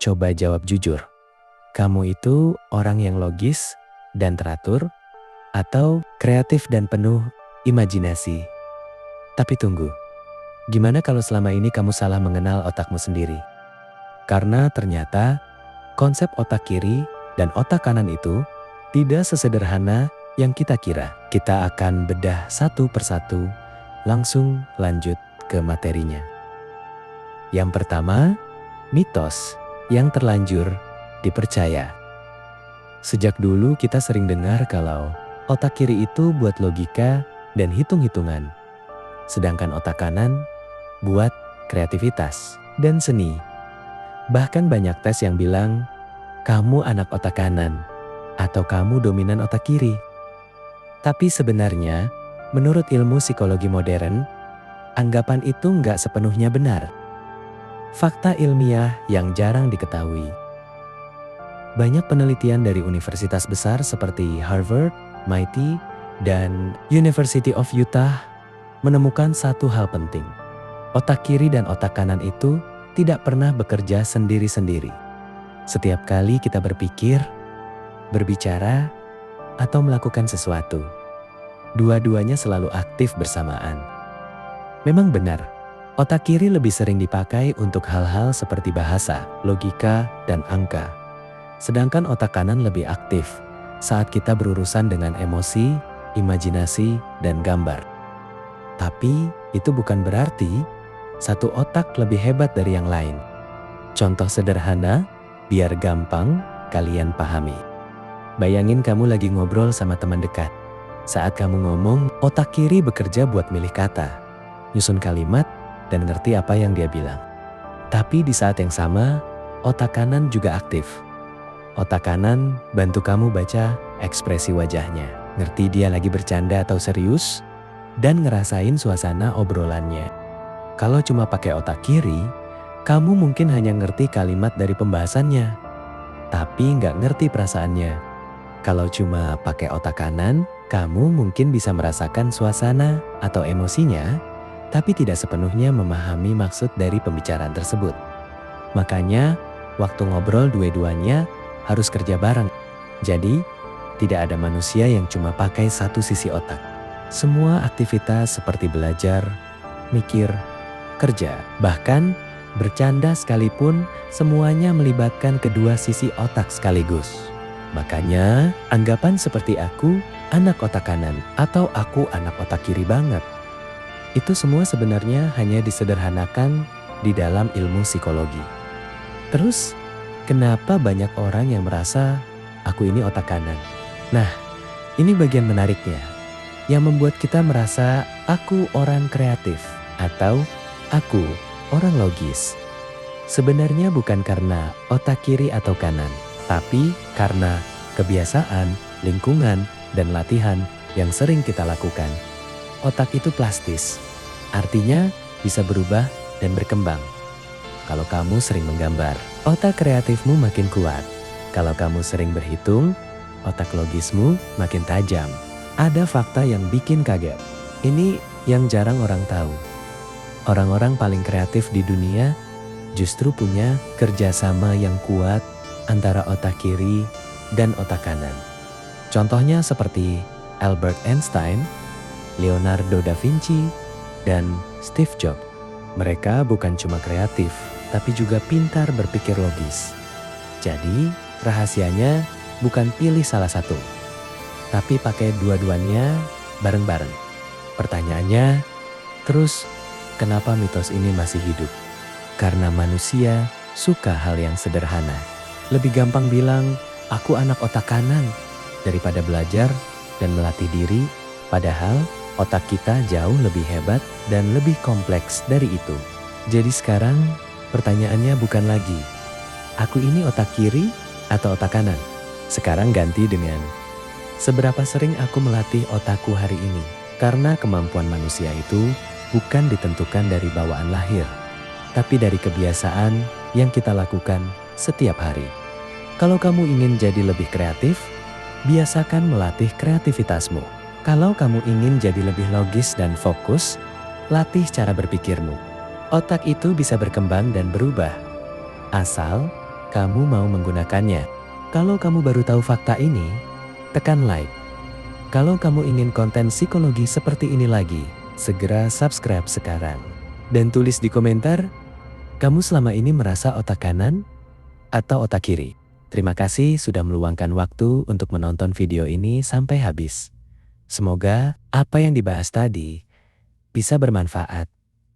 Coba jawab jujur. Kamu itu orang yang logis dan teratur atau kreatif dan penuh imajinasi? Tapi tunggu, gimana kalau selama ini kamu salah mengenal otakmu sendiri? Karena ternyata konsep otak kiri dan otak kanan itu tidak sesederhana yang kita kira. Kita akan bedah satu persatu, langsung lanjut ke materinya. Yang pertama, mitos yang terlanjur dipercaya. Sejak dulu kita sering dengar kalau otak kiri itu buat logika dan hitung-hitungan, sedangkan otak kanan buat kreativitas dan seni. Bahkan banyak tes yang bilang, kamu anak otak kanan atau kamu dominan otak kiri. Tapi sebenarnya, menurut ilmu psikologi modern, anggapan itu nggak sepenuhnya benar. Fakta ilmiah yang jarang diketahui. Banyak penelitian dari universitas besar seperti Harvard, MIT, dan University of Utah menemukan satu hal penting. Otak kiri dan otak kanan itu tidak pernah bekerja sendiri-sendiri. Setiap kali kita berpikir, berbicara, atau melakukan sesuatu, dua-duanya selalu aktif bersamaan. Memang benar, otak kiri lebih sering dipakai untuk hal-hal seperti bahasa, logika, dan angka. Sedangkan otak kanan lebih aktif saat kita berurusan dengan emosi, imajinasi, dan gambar. Tapi itu bukan berarti satu otak lebih hebat dari yang lain. Contoh sederhana, biar gampang kalian pahami. Bayangin kamu lagi ngobrol sama teman dekat. Saat kamu ngomong, otak kiri bekerja buat milih kata, nyusun kalimat, dan ngerti apa yang dia bilang. Tapi di saat yang sama, otak kanan juga aktif. Otak kanan bantu kamu baca ekspresi wajahnya, ngerti dia lagi bercanda atau serius, dan ngerasain suasana obrolannya. Kalau cuma pakai otak kiri, kamu mungkin hanya ngerti kalimat dari pembahasannya, tapi nggak ngerti perasaannya. Kalau cuma pakai otak kanan, kamu mungkin bisa merasakan suasana atau emosinya, tapi tidak sepenuhnya memahami maksud dari pembicaraan tersebut. Makanya, waktu ngobrol dua-duanya harus kerja bareng. Jadi, tidak ada manusia yang cuma pakai satu sisi otak. Semua aktivitas seperti belajar, mikir, kerja, bahkan bercanda sekalipun semuanya melibatkan kedua sisi otak sekaligus. Makanya, anggapan seperti aku anak otak kanan atau aku anak otak kiri banget, itu semua sebenarnya hanya disederhanakan di dalam ilmu psikologi. Terus, kenapa banyak orang yang merasa aku ini otak kanan? Nah, ini bagian menariknya yang membuat kita merasa aku orang kreatif atau aku orang logis. Sebenarnya bukan karena otak kiri atau kanan, tapi karena kebiasaan, lingkungan, dan latihan yang sering kita lakukan. Otak itu plastis, artinya bisa berubah dan berkembang. Kalau kamu sering menggambar, otak kreatifmu makin kuat. Kalau kamu sering berhitung, otak logismu makin tajam. Ada fakta yang bikin kaget. Ini yang jarang orang tahu. Orang-orang paling kreatif di dunia justru punya kerjasama yang kuat antara otak kiri dan otak kanan. Contohnya seperti Albert Einstein, Leonardo da Vinci, dan Steve Jobs. Mereka bukan cuma kreatif, tapi juga pintar berpikir logis. Jadi, rahasianya bukan pilih salah satu, tapi pakai dua-duanya bareng-bareng. Pertanyaannya, terus kenapa mitos ini masih hidup? Karena manusia suka hal yang sederhana. Lebih gampang bilang, aku anak otak kanan, daripada belajar dan melatih diri, padahal otak kita jauh lebih hebat dan lebih kompleks dari itu. Jadi sekarang pertanyaannya bukan lagi, aku ini otak kiri atau otak kanan? Sekarang ganti dengan, seberapa sering aku melatih otakku hari ini? Karena kemampuan manusia itu bukan ditentukan dari bawaan lahir, tapi dari kebiasaan yang kita lakukan setiap hari. Kalau kamu ingin jadi lebih kreatif, biasakan melatih kreativitasmu. Kalau kamu ingin jadi lebih logis dan fokus, latih cara berpikirmu. Otak itu bisa berkembang dan berubah, asal kamu mau menggunakannya. Kalau kamu baru tahu fakta ini, tekan like. Kalau kamu ingin konten psikologi seperti ini lagi, segera subscribe sekarang. Dan tulis di komentar, kamu selama ini merasa otak kanan atau otak kiri? Terima kasih sudah meluangkan waktu untuk menonton video ini sampai habis. Semoga apa yang dibahas tadi bisa bermanfaat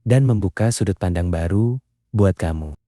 dan membuka sudut pandang baru buat kamu.